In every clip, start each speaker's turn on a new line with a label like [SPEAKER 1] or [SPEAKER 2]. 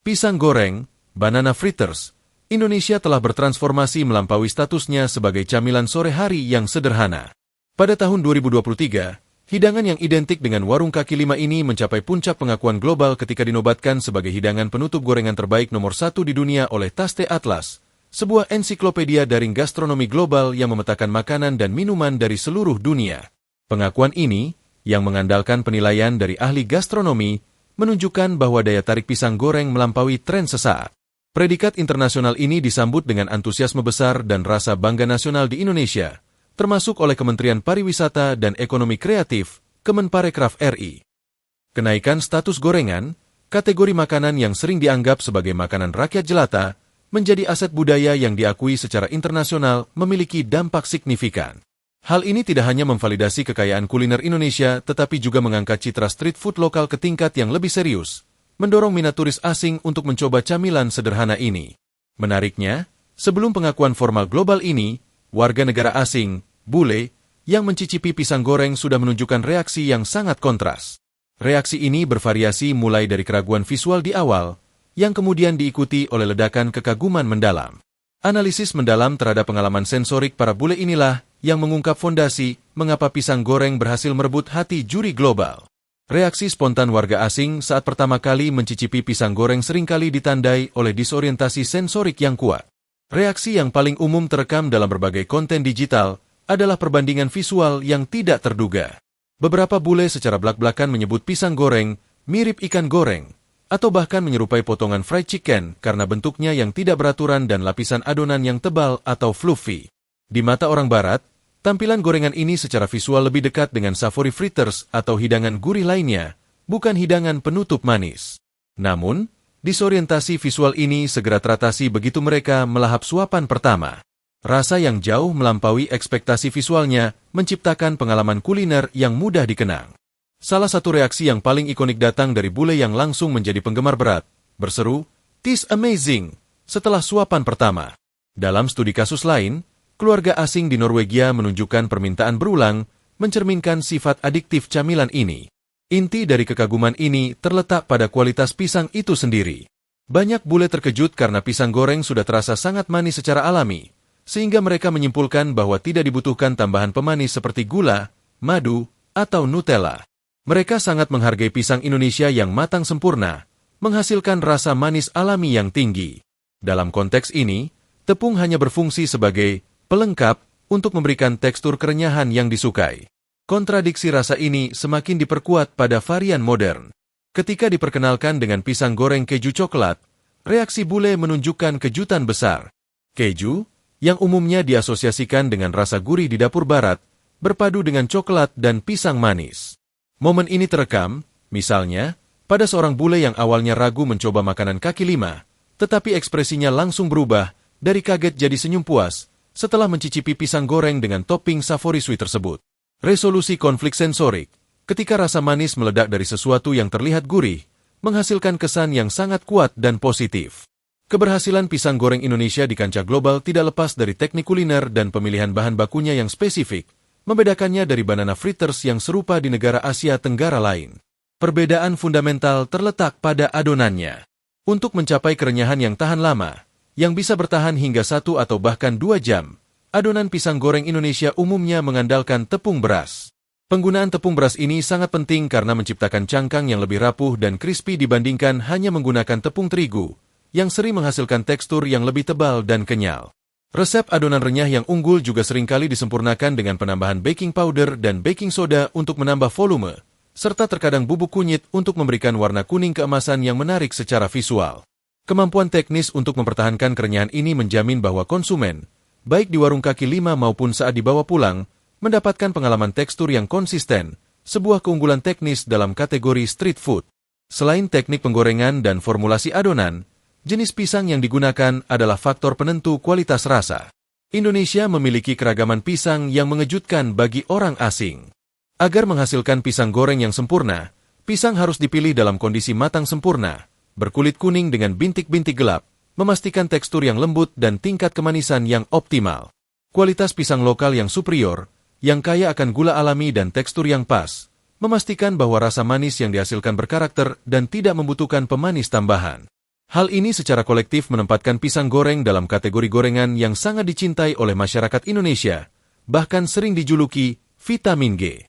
[SPEAKER 1] Pisang goreng, banana fritters, Indonesia telah bertransformasi melampaui statusnya sebagai camilan sore hari yang sederhana. Pada tahun 2023, hidangan yang identik dengan warung kaki lima ini mencapai puncak pengakuan global ketika dinobatkan sebagai hidangan penutup gorengan terbaik nomor 1 di dunia oleh Taste Atlas, sebuah ensiklopedia daring gastronomi global yang memetakan makanan dan minuman dari seluruh dunia. Pengakuan ini, yang mengandalkan penilaian dari ahli gastronomi, menunjukkan bahwa daya tarik pisang goreng melampaui tren sesaat. Predikat internasional ini disambut dengan antusiasme besar dan rasa bangga nasional di Indonesia, termasuk oleh Kementerian Pariwisata dan Ekonomi Kreatif, Kemenparekraf RI. Kenaikan status gorengan, kategori makanan yang sering dianggap sebagai makanan rakyat jelata, menjadi aset budaya yang diakui secara internasional memiliki dampak signifikan. Hal ini tidak hanya memvalidasi kekayaan kuliner Indonesia, tetapi juga mengangkat citra street food lokal ke tingkat yang lebih serius, mendorong minat turis asing untuk mencoba camilan sederhana ini. Menariknya, sebelum pengakuan formal global ini, warga negara asing, bule, yang mencicipi pisang goreng sudah menunjukkan reaksi yang sangat kontras. Reaksi ini bervariasi mulai dari keraguan visual di awal, yang kemudian diikuti oleh ledakan kekaguman mendalam. Analisis mendalam terhadap pengalaman sensorik para bule inilah yang mengungkap fondasi mengapa pisang goreng berhasil merebut hati juri global. Reaksi spontan warga asing saat pertama kali mencicipi pisang goreng seringkali ditandai oleh disorientasi sensorik yang kuat. Reaksi yang paling umum terekam dalam berbagai konten digital adalah perbandingan visual yang tidak terduga. Beberapa bule secara blak-blakan menyebut pisang goreng mirip ikan goreng, atau bahkan menyerupai potongan fried chicken karena bentuknya yang tidak beraturan dan lapisan adonan yang tebal atau fluffy. Di mata orang barat, tampilan gorengan ini secara visual lebih dekat dengan savory fritters atau hidangan gurih lainnya, bukan hidangan penutup manis. Namun, disorientasi visual ini segera teratasi begitu mereka melahap suapan pertama. Rasa yang jauh melampaui ekspektasi visualnya menciptakan pengalaman kuliner yang mudah dikenang. Salah satu reaksi yang paling ikonik datang dari bule yang langsung menjadi penggemar berat, berseru, "This amazing!" setelah suapan pertama. Dalam studi kasus lain, keluarga asing di Norwegia menunjukkan permintaan berulang, mencerminkan sifat adiktif camilan ini. Inti dari kekaguman ini terletak pada kualitas pisang itu sendiri. Banyak bule terkejut karena pisang goreng sudah terasa sangat manis secara alami, sehingga mereka menyimpulkan bahwa tidak dibutuhkan tambahan pemanis seperti gula, madu, atau Nutella. Mereka sangat menghargai pisang Indonesia yang matang sempurna, menghasilkan rasa manis alami yang tinggi. Dalam konteks ini, tepung hanya berfungsi sebagai pelengkap untuk memberikan tekstur kerenyahan yang disukai. Kontradiksi rasa ini semakin diperkuat pada varian modern. Ketika diperkenalkan dengan pisang goreng keju coklat, reaksi bule menunjukkan kejutan besar. Keju, yang umumnya diasosiasikan dengan rasa gurih di dapur barat, berpadu dengan coklat dan pisang manis. Momen ini terekam, misalnya, pada seorang bule yang awalnya ragu mencoba makanan kaki lima, tetapi ekspresinya langsung berubah dari kaget jadi senyum puas, setelah mencicipi pisang goreng dengan topping savory sweet tersebut. Resolusi konflik sensorik, ketika rasa manis meledak dari sesuatu yang terlihat gurih, menghasilkan kesan yang sangat kuat dan positif. Keberhasilan pisang goreng Indonesia di kancah global tidak lepas dari teknik kuliner dan pemilihan bahan bakunya yang spesifik, membedakannya dari banana fritters yang serupa di negara Asia Tenggara lain. Perbedaan fundamental terletak pada adonannya. Untuk mencapai kerenyahan yang tahan lama, yang bisa bertahan hingga 1 atau bahkan 2 jam, adonan pisang goreng Indonesia umumnya mengandalkan tepung beras. Penggunaan tepung beras ini sangat penting karena menciptakan cangkang yang lebih rapuh dan crispy dibandingkan hanya menggunakan tepung terigu, yang sering menghasilkan tekstur yang lebih tebal dan kenyal. Resep adonan renyah yang unggul juga seringkali disempurnakan dengan penambahan baking powder dan baking soda untuk menambah volume, serta terkadang bubuk kunyit untuk memberikan warna kuning keemasan yang menarik secara visual. Kemampuan teknis untuk mempertahankan kerenyahan ini menjamin bahwa konsumen, baik di warung kaki lima maupun saat dibawa pulang, mendapatkan pengalaman tekstur yang konsisten, sebuah keunggulan teknis dalam kategori street food. Selain teknik penggorengan dan formulasi adonan, jenis pisang yang digunakan adalah faktor penentu kualitas rasa. Indonesia memiliki keragaman pisang yang mengejutkan bagi orang asing. Agar menghasilkan pisang goreng yang sempurna, pisang harus dipilih dalam kondisi matang sempurna, berkulit kuning dengan bintik-bintik gelap, memastikan tekstur yang lembut dan tingkat kemanisan yang optimal. Kualitas pisang lokal yang superior, yang kaya akan gula alami dan tekstur yang pas, memastikan bahwa rasa manis yang dihasilkan berkarakter dan tidak membutuhkan pemanis tambahan. Hal ini secara kolektif menempatkan pisang goreng dalam kategori gorengan yang sangat dicintai oleh masyarakat Indonesia, bahkan sering dijuluki vitamin G.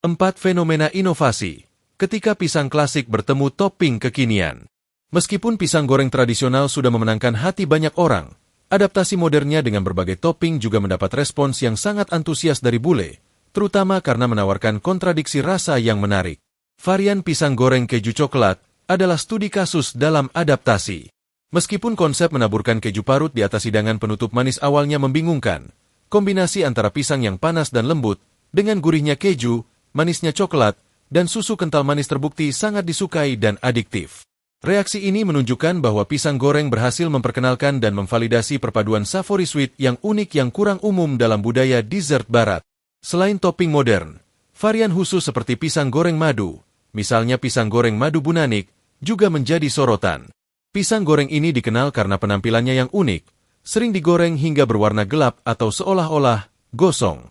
[SPEAKER 1] 4. Fenomena inovasi. Ketika pisang klasik bertemu topping kekinian. Meskipun pisang goreng tradisional sudah memenangkan hati banyak orang, adaptasi modernnya dengan berbagai topping juga mendapat respons yang sangat antusias dari bule, terutama karena menawarkan kontradiksi rasa yang menarik. Varian pisang goreng keju coklat adalah studi kasus dalam adaptasi. Meskipun konsep menaburkan keju parut di atas hidangan penutup manis awalnya membingungkan, kombinasi antara pisang yang panas dan lembut dengan gurihnya keju, manisnya coklat, dan susu kental manis terbukti sangat disukai dan adiktif. Reaksi ini menunjukkan bahwa pisang goreng berhasil memperkenalkan dan memvalidasi perpaduan savory sweet yang unik yang kurang umum dalam budaya dessert barat. Selain topping modern, varian khusus seperti pisang goreng madu, misalnya pisang goreng madu bunanik, juga menjadi sorotan. Pisang goreng ini dikenal karena penampilannya yang unik, sering digoreng hingga berwarna gelap atau seolah-olah gosong.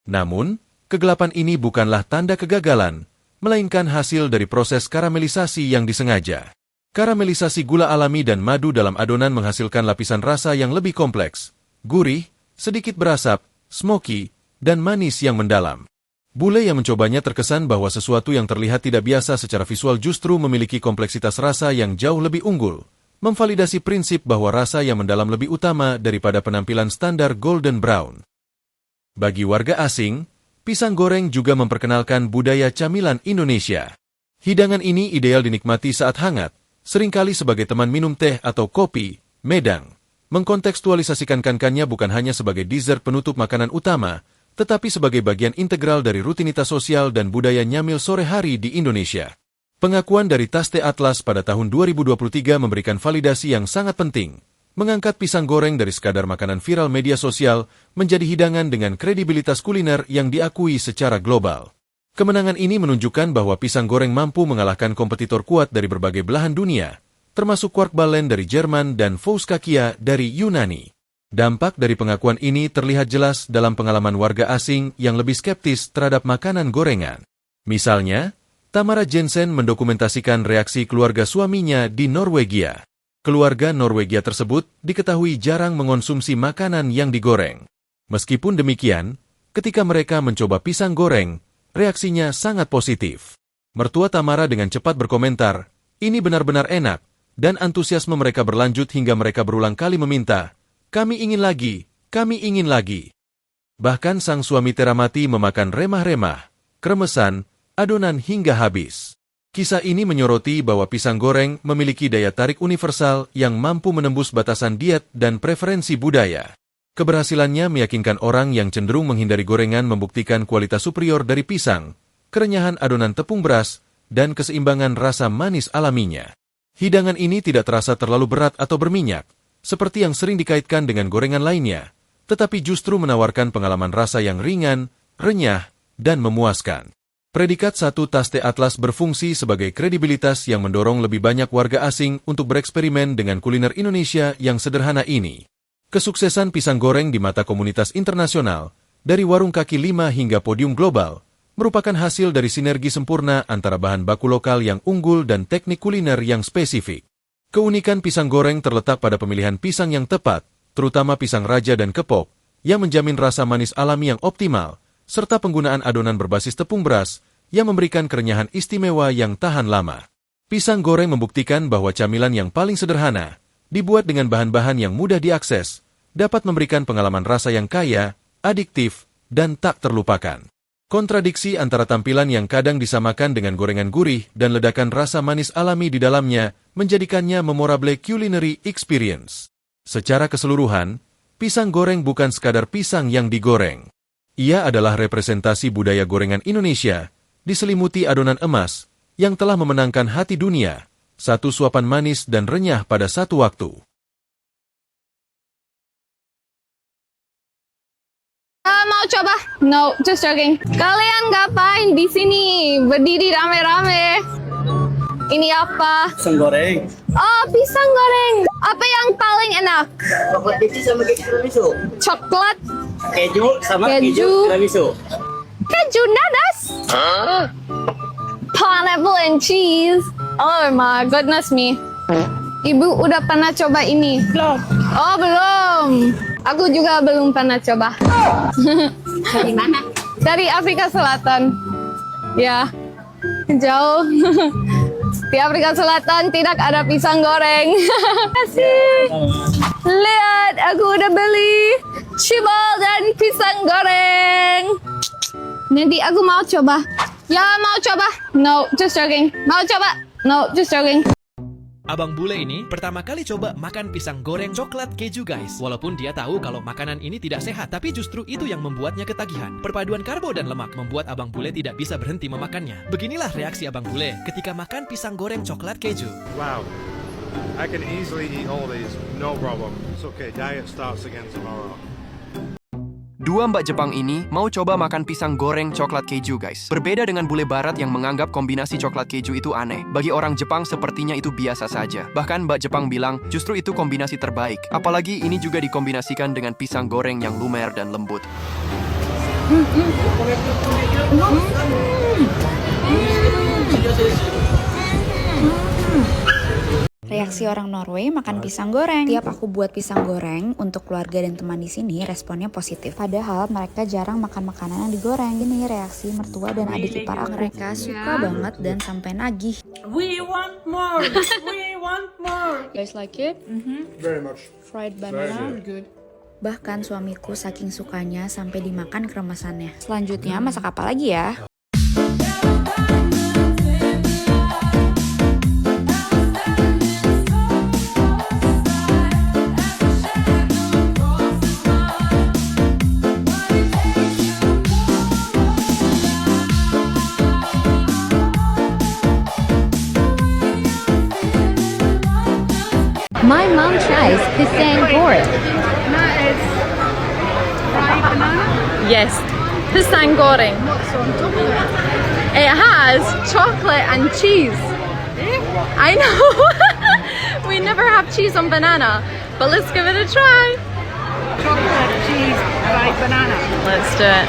[SPEAKER 1] Namun, kegelapan ini bukanlah tanda kegagalan, melainkan hasil dari proses karamelisasi yang disengaja. Karamelisasi gula alami dan madu dalam adonan menghasilkan lapisan rasa yang lebih kompleks, gurih, sedikit berasap, smoky, dan manis yang mendalam. Bule yang mencobanya terkesan bahwa sesuatu yang terlihat tidak biasa secara visual justru memiliki kompleksitas rasa yang jauh lebih unggul, memvalidasi prinsip bahwa rasa yang mendalam lebih utama daripada penampilan standar golden brown. Bagi warga asing, pisang goreng juga memperkenalkan budaya camilan Indonesia. Hidangan ini ideal dinikmati saat hangat, seringkali sebagai teman minum teh atau kopi, medang. Mengkontekstualisasikan kankannya bukan hanya sebagai dessert penutup makanan utama, tetapi sebagai bagian integral dari rutinitas sosial dan budaya nyamil sore hari di Indonesia. Pengakuan dari Taste Atlas pada tahun 2023 memberikan validasi yang sangat penting, mengangkat pisang goreng dari sekadar makanan viral media sosial menjadi hidangan dengan kredibilitas kuliner yang diakui secara global. Kemenangan ini menunjukkan bahwa pisang goreng mampu mengalahkan kompetitor kuat dari berbagai belahan dunia, termasuk Kvarkballen dari Jerman dan Fouskakia dari Yunani. Dampak dari pengakuan ini terlihat jelas dalam pengalaman warga asing yang lebih skeptis terhadap makanan gorengan. Misalnya, Tamara Jensen mendokumentasikan reaksi keluarga suaminya di Norwegia. Keluarga Norwegia tersebut diketahui jarang mengonsumsi makanan yang digoreng. Meskipun demikian, ketika mereka mencoba pisang goreng, reaksinya sangat positif. Mertua Tamara dengan cepat berkomentar, "Ini benar-benar enak," dan antusiasme mereka berlanjut hingga mereka berulang kali meminta, "Kami ingin lagi, kami ingin lagi." Bahkan sang suami Teramati memakan remah-remah, kremesan, adonan hingga habis. Kisah ini menyoroti bahwa pisang goreng memiliki daya tarik universal yang mampu menembus batasan diet dan preferensi budaya. Keberhasilannya meyakinkan orang yang cenderung menghindari gorengan membuktikan kualitas superior dari pisang, kerenyahan adonan tepung beras, dan keseimbangan rasa manis alaminya. Hidangan ini tidak terasa terlalu berat atau berminyak, seperti yang sering dikaitkan dengan gorengan lainnya, tetapi justru menawarkan pengalaman rasa yang ringan, renyah, dan memuaskan. Predikat satu Taste Atlas berfungsi sebagai kredibilitas yang mendorong lebih banyak warga asing untuk bereksperimen dengan kuliner Indonesia yang sederhana ini. Kesuksesan pisang goreng di mata komunitas internasional, dari warung kaki lima hingga podium global, merupakan hasil dari sinergi sempurna antara bahan baku lokal yang unggul dan teknik kuliner yang spesifik. Keunikan pisang goreng terletak pada pemilihan pisang yang tepat, terutama pisang raja dan kepok, yang menjamin rasa manis alami yang optimal, serta penggunaan adonan berbasis tepung beras yang memberikan kerenyahan istimewa yang tahan lama. Pisang goreng membuktikan bahwa camilan yang paling sederhana, dibuat dengan bahan-bahan yang mudah diakses, dapat memberikan pengalaman rasa yang kaya, adiktif, dan tak terlupakan. Kontradiksi antara tampilan yang kadang disamakan dengan gorengan gurih dan ledakan rasa manis alami di dalamnya menjadikannya memorable culinary experience. Secara keseluruhan, pisang goreng bukan sekadar pisang yang digoreng. Ia adalah representasi budaya gorengan Indonesia, diselimuti adonan emas, yang telah memenangkan hati dunia, satu suapan manis dan renyah pada satu waktu.
[SPEAKER 2] Mau coba? No, just joking. Kalian ngapain di sini? Berdiri rame-rame. Ini apa?
[SPEAKER 3] Pisang goreng.
[SPEAKER 2] Oh, pisang goreng. Apa yang paling enak?
[SPEAKER 3] Coklat keju sama keju tiramisu.
[SPEAKER 2] Coklat,
[SPEAKER 3] Keju sama
[SPEAKER 2] Keju.
[SPEAKER 3] keju tiramisu.
[SPEAKER 2] keju nanas, pineapple and cheese. Oh my goodness me. Ibu udah pernah coba ini? Belum. Oh, belum. Aku juga belum pernah coba.
[SPEAKER 4] Dari mana?
[SPEAKER 2] Dari Afrika Selatan. Ya, jauh. Di Afrika Selatan tidak ada pisang goreng. Kasih. Lihat, aku udah beli cibal dan pisang goreng. Nanti aku mau coba. Ya, mau coba. No, just joking. Mau coba. No, just joking.
[SPEAKER 5] Abang bule ini pertama kali coba makan pisang goreng coklat keju guys. Walaupun dia tahu kalau makanan ini tidak sehat, tapi justru itu yang membuatnya ketagihan. Perpaduan karbo dan lemak membuat abang bule tidak bisa berhenti memakannya. Beginilah reaksi abang bule ketika makan pisang goreng coklat keju.
[SPEAKER 6] Wow, I can easily eat all these, no problem. It's okay, diet starts again tomorrow.
[SPEAKER 7] Dua mbak Jepang ini mau coba makan pisang goreng coklat keju guys. Berbeda dengan bule barat yang menganggap kombinasi coklat keju itu aneh. Bagi orang Jepang sepertinya itu biasa saja. Bahkan mbak Jepang bilang justru itu kombinasi terbaik. Apalagi ini juga dikombinasikan dengan pisang goreng yang lumer dan lembut.
[SPEAKER 4] Reaksi orang Norway makan pisang goreng. Tiap aku buat pisang goreng untuk keluarga dan teman di sini, responnya positif. Padahal mereka jarang makan makanan yang digoreng. Ini reaksi mertua dan adik ipar aku. Mereka suka banget dan sampai nagih.
[SPEAKER 8] We want more. We want more.
[SPEAKER 4] Guys like it?
[SPEAKER 6] Very much.
[SPEAKER 4] Fried banana.
[SPEAKER 8] Good.
[SPEAKER 4] Bahkan suamiku saking sukanya sampai dimakan keremasannya. Selanjutnya masak apa lagi ya?
[SPEAKER 9] My mom tries pisang goreng.
[SPEAKER 2] Yes, pisang goreng. It has chocolate and cheese. I know. We never have cheese on banana, but let's give it a try.
[SPEAKER 8] Chocolate, cheese, fried banana.
[SPEAKER 2] Let's do it.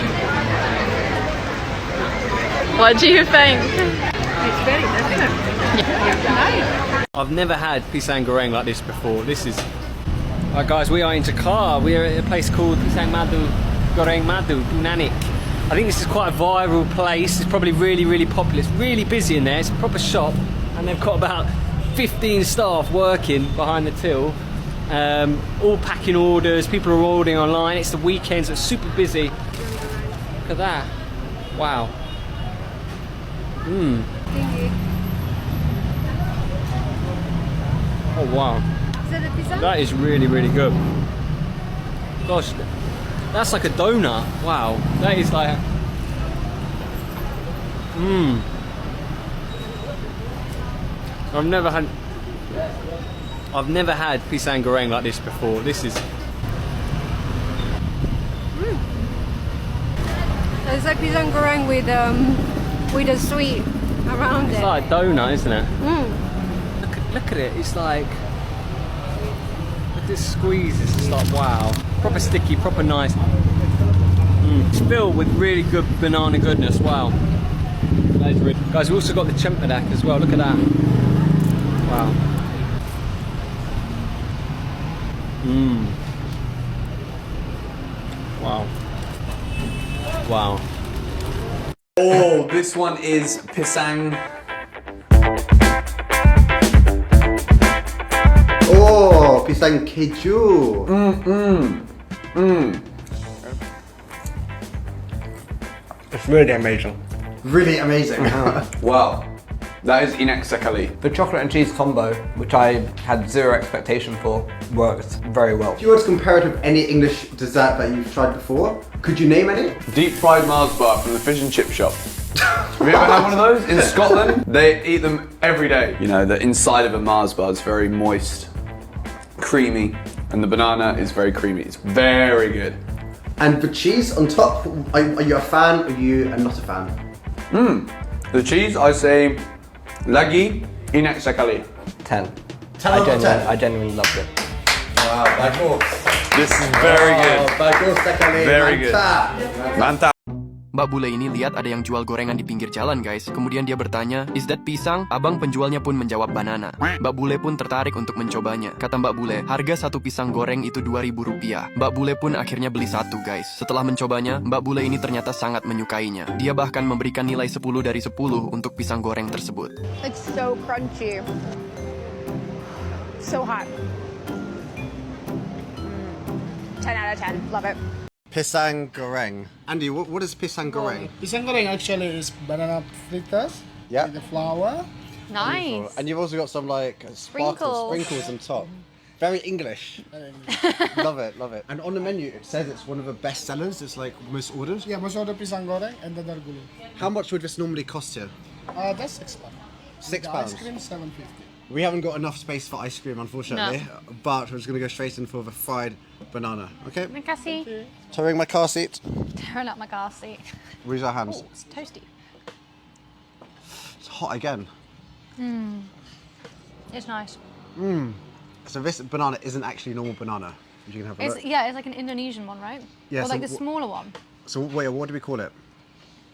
[SPEAKER 2] What do you think?
[SPEAKER 8] It's very different.
[SPEAKER 3] I've never had pisang goreng like this before. This is... Right guys, we are in Jakarta. We are at a place called Pisang Madu, Goreng Madu, Nanik. I think this is quite a viral place. It's probably really popular. It's really busy in there. It's a proper shop. And they've got about 15 staff working behind the till. All packing orders. People are ordering online. It's the weekend, so it's super busy. Look at that. Wow. Oh wow, that is really good. Gosh, that's like a donut. Wow, that is like, I've never had pisang goreng like this before. This is.
[SPEAKER 10] It's like pisang goreng with a sweet around
[SPEAKER 3] It's
[SPEAKER 10] it.
[SPEAKER 3] like a donut, isn't it? Look at it. It's like, look at this squeeze. It's just like wow, proper sticky, proper nice. It's filled with really good banana goodness. Wow, that is really. Guys, we also got the cempedak as well. Look at that. Wow. Wow. Wow.
[SPEAKER 11] Oh, this one is pisang.
[SPEAKER 12] Oh, pisang keju.
[SPEAKER 6] It's really amazing.
[SPEAKER 12] Really amazing.
[SPEAKER 11] Wow, that is inek sekali.
[SPEAKER 13] The chocolate and cheese combo, which I had zero expectation for, works very well.
[SPEAKER 12] If you were to compare it with any English dessert that you've tried before, could you name any?
[SPEAKER 11] Deep fried Mars bar from the fish and chip shop. Have you ever had one of those? In Scotland, they eat them every day. You know, the inside of a Mars bar is very moist, creamy, and the banana is very creamy. It's very good.
[SPEAKER 12] And the cheese on top, are you a fan or are you not a fan?
[SPEAKER 11] The cheese, I say, lagi inek sekali.
[SPEAKER 13] 10.
[SPEAKER 12] 10 out of 10.
[SPEAKER 13] I genuinely loved it.
[SPEAKER 12] Wow, bagus.
[SPEAKER 11] This is very good.
[SPEAKER 12] Bagus sekali.
[SPEAKER 11] Very good.
[SPEAKER 12] Mantap.
[SPEAKER 11] Mantap.
[SPEAKER 7] Mbak bule ini lihat ada yang jual gorengan di pinggir jalan guys. Kemudian dia bertanya, "Is that pisang?" Abang penjualnya pun menjawab banana. Mbak bule pun tertarik untuk mencobanya. Kata Mbak bule, harga satu pisang goreng itu Rp2.000. Mbak bule pun akhirnya beli satu guys. Setelah mencobanya, Mbak bule ini ternyata sangat menyukainya. Dia bahkan memberikan nilai 10 dari 10 untuk pisang goreng tersebut.
[SPEAKER 10] It's so crunchy. So hot. 10 out of 10. Love it.
[SPEAKER 12] Pisang goreng. Andy, what is pisang goreng?
[SPEAKER 14] Pisang goreng actually is banana fritters.
[SPEAKER 12] Yeah.
[SPEAKER 14] With the flour.
[SPEAKER 2] Nice.
[SPEAKER 12] And you've also got some like sprinkles on top. Very English. Love it, love it. And on the menu it says it's one of the best sellers. It's like most ordered.
[SPEAKER 14] Yeah, most order pisang goreng and the dargulu.
[SPEAKER 12] How much would this normally cost you?
[SPEAKER 14] That's £6.
[SPEAKER 12] £6.
[SPEAKER 14] Ice cream £7.50.
[SPEAKER 12] We haven't got enough space for ice cream, unfortunately. No. But we're just gonna go straight in for the fried banana. Okay.
[SPEAKER 2] Makasih.
[SPEAKER 12] Towing my car seat.
[SPEAKER 2] Turn up my car seat.
[SPEAKER 12] Raise our hands.
[SPEAKER 2] Oh, it's toasty.
[SPEAKER 12] It's hot again.
[SPEAKER 2] It's nice.
[SPEAKER 12] So this banana isn't actually normal banana. You can have a look.
[SPEAKER 2] Yeah, it's like an Indonesian one, right?
[SPEAKER 12] Yeah,
[SPEAKER 2] or like
[SPEAKER 12] so
[SPEAKER 2] the smaller one.
[SPEAKER 12] So wait, what do we call it?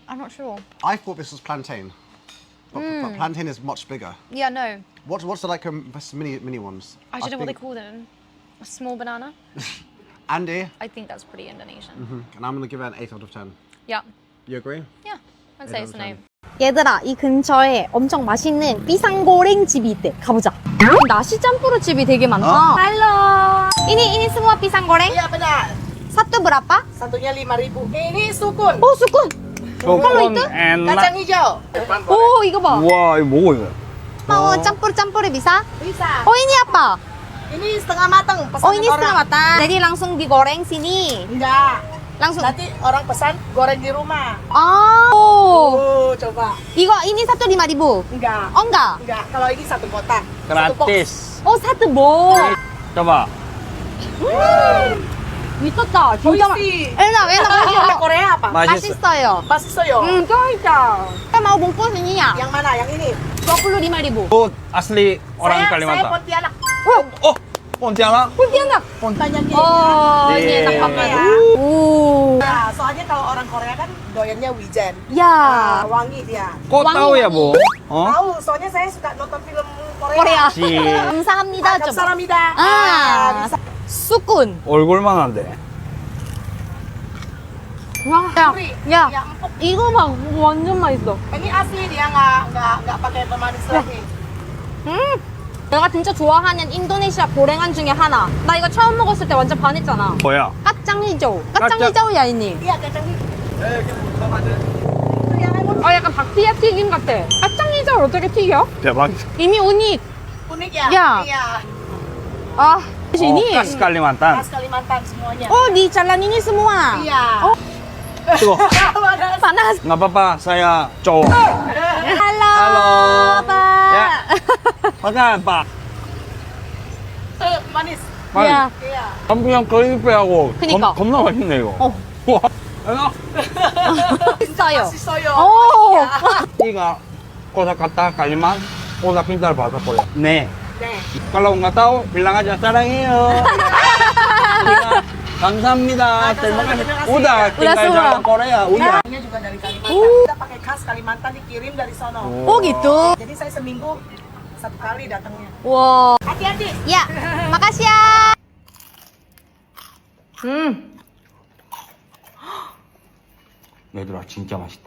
[SPEAKER 2] I'm not sure.
[SPEAKER 12] I thought this was plantain. But plantain is much bigger.
[SPEAKER 2] Yeah, no.
[SPEAKER 12] What's the like mini ones?
[SPEAKER 2] I don't know what they call them. A small banana?
[SPEAKER 12] Andy.
[SPEAKER 2] I think that's pretty Indonesian.
[SPEAKER 12] And I'm gonna give it an 8 out of 10.
[SPEAKER 2] Yeah.
[SPEAKER 12] You agree?
[SPEAKER 2] Yeah, I'd say it's the name.
[SPEAKER 9] 얘들아, 이 근처에 엄청 맛있는 삐상고랭 집이 있대. 가보자. 나시 짬뿌르 집이 되게 많다. Halo. Ini semua pisang goreng?
[SPEAKER 8] Iya benar.
[SPEAKER 9] Satu berapa?
[SPEAKER 8] Satunya 5.000. Ini sukun.
[SPEAKER 9] Oh, sukun. Kalau itu?
[SPEAKER 8] Kacang hijau.
[SPEAKER 9] Oh, 이거 봐.
[SPEAKER 13] 와, 이거 뭐고 이거?
[SPEAKER 9] Mau campur-campurnya bisa?
[SPEAKER 8] Bisa.
[SPEAKER 9] Oh, ini apa?
[SPEAKER 8] Ini setengah matang.
[SPEAKER 9] Oh, ini setengah matang. Jadi langsung digoreng sini?
[SPEAKER 8] Enggak.
[SPEAKER 9] Langsung?
[SPEAKER 8] Nanti orang pesan goreng di rumah.
[SPEAKER 9] Oh.
[SPEAKER 8] Coba.
[SPEAKER 9] Ini satu 5.000?
[SPEAKER 8] Enggak.
[SPEAKER 9] Oh, enggak?
[SPEAKER 8] Enggak. Kalau ini satu kotak.
[SPEAKER 13] Gratis.
[SPEAKER 9] Oh, satu box.
[SPEAKER 13] coba.
[SPEAKER 9] 미쳤다. 진짜 enak
[SPEAKER 8] Orang Korea apa?
[SPEAKER 9] 맛있어요.
[SPEAKER 8] Masissoyo.
[SPEAKER 9] 쩔다. Kita mau bungkus ini ya?
[SPEAKER 8] Yang mana? Yang ini?
[SPEAKER 9] 25.000.
[SPEAKER 13] Oh, asli orang
[SPEAKER 8] Saya
[SPEAKER 13] Kalimantan.
[SPEAKER 8] Pontianak.
[SPEAKER 13] Oh, Pontianak.
[SPEAKER 9] Pontianak.
[SPEAKER 8] Tanya gini.
[SPEAKER 9] Oh, ini enak banget.
[SPEAKER 8] Nah, soalnya kalau orang Korea kan doyannya wijen.
[SPEAKER 9] Ya.
[SPEAKER 8] Wangi dia.
[SPEAKER 13] Kok tahu ya, Bu? Oh?
[SPEAKER 8] Tahu, soalnya saya suka nonton film Korea.
[SPEAKER 9] Korea.
[SPEAKER 13] Si.
[SPEAKER 9] 감사합니다. 좀.
[SPEAKER 8] 감사합니다.
[SPEAKER 9] 아, sukun.
[SPEAKER 13] 얼굴만 한데.
[SPEAKER 9] 와, 야, 이거 막 완전 맛있어.
[SPEAKER 8] Ini asli dia nggak pakai pemanis lagi.
[SPEAKER 9] 내가 진짜 좋아하는 인도네시아 고랭한 중에 하나. 나 이거 처음 먹었을 때 완전 반했잖아.
[SPEAKER 13] 뭐야?
[SPEAKER 9] 까짱이죠. 까짱이죠야 이니.
[SPEAKER 8] Iya, kacang hijau.
[SPEAKER 9] 약간 박피아 튀김 같아. 까짱이죠 어떻게 튀겨?
[SPEAKER 13] 대박이다.
[SPEAKER 9] 이미 unik.
[SPEAKER 8] Unik ya?
[SPEAKER 9] Ya.
[SPEAKER 8] Iya.
[SPEAKER 9] 아, ini.
[SPEAKER 13] Khas Kalimantan.
[SPEAKER 8] Khas Kalimantan semuanya.
[SPEAKER 9] Oh, di jalan ini semua.
[SPEAKER 8] Iya.
[SPEAKER 9] Oh.
[SPEAKER 13] Tuh.
[SPEAKER 9] Panas.
[SPEAKER 13] Nggak apa-apa, saya cowok.
[SPEAKER 9] Halo.
[SPEAKER 13] Halo.
[SPEAKER 9] Pak.
[SPEAKER 13] Ya. Makan, Pak.
[SPEAKER 8] Manis.
[SPEAKER 13] Manis.
[SPEAKER 9] Iya.
[SPEAKER 8] Iya.
[SPEAKER 13] 그냥 그립배하고
[SPEAKER 9] 그니까.
[SPEAKER 13] 겁나 맛있네 이거. 와. enak.
[SPEAKER 9] 있어요.
[SPEAKER 8] Masissoyo.
[SPEAKER 9] Oh.
[SPEAKER 13] Tiga kosakata kalimat udah pintar bahasa Korea. 네.
[SPEAKER 8] 네.
[SPEAKER 13] Kalau nggak tahu bilang aja 사랑해요. 감사합니다. terima kasih. Udah tinggal
[SPEAKER 9] semua.
[SPEAKER 13] jalan Korea. Udah.
[SPEAKER 8] Ini juga dari Kalimantan. Kita pakai khas Kalimantan dikirim dari sono.
[SPEAKER 9] Oh gitu.
[SPEAKER 8] Jadi saya seminggu 1 kali datangnya.
[SPEAKER 9] 와.
[SPEAKER 8] Hati-hati.
[SPEAKER 9] 야, makasih ya.
[SPEAKER 13] 얘들아 진짜 맛있다.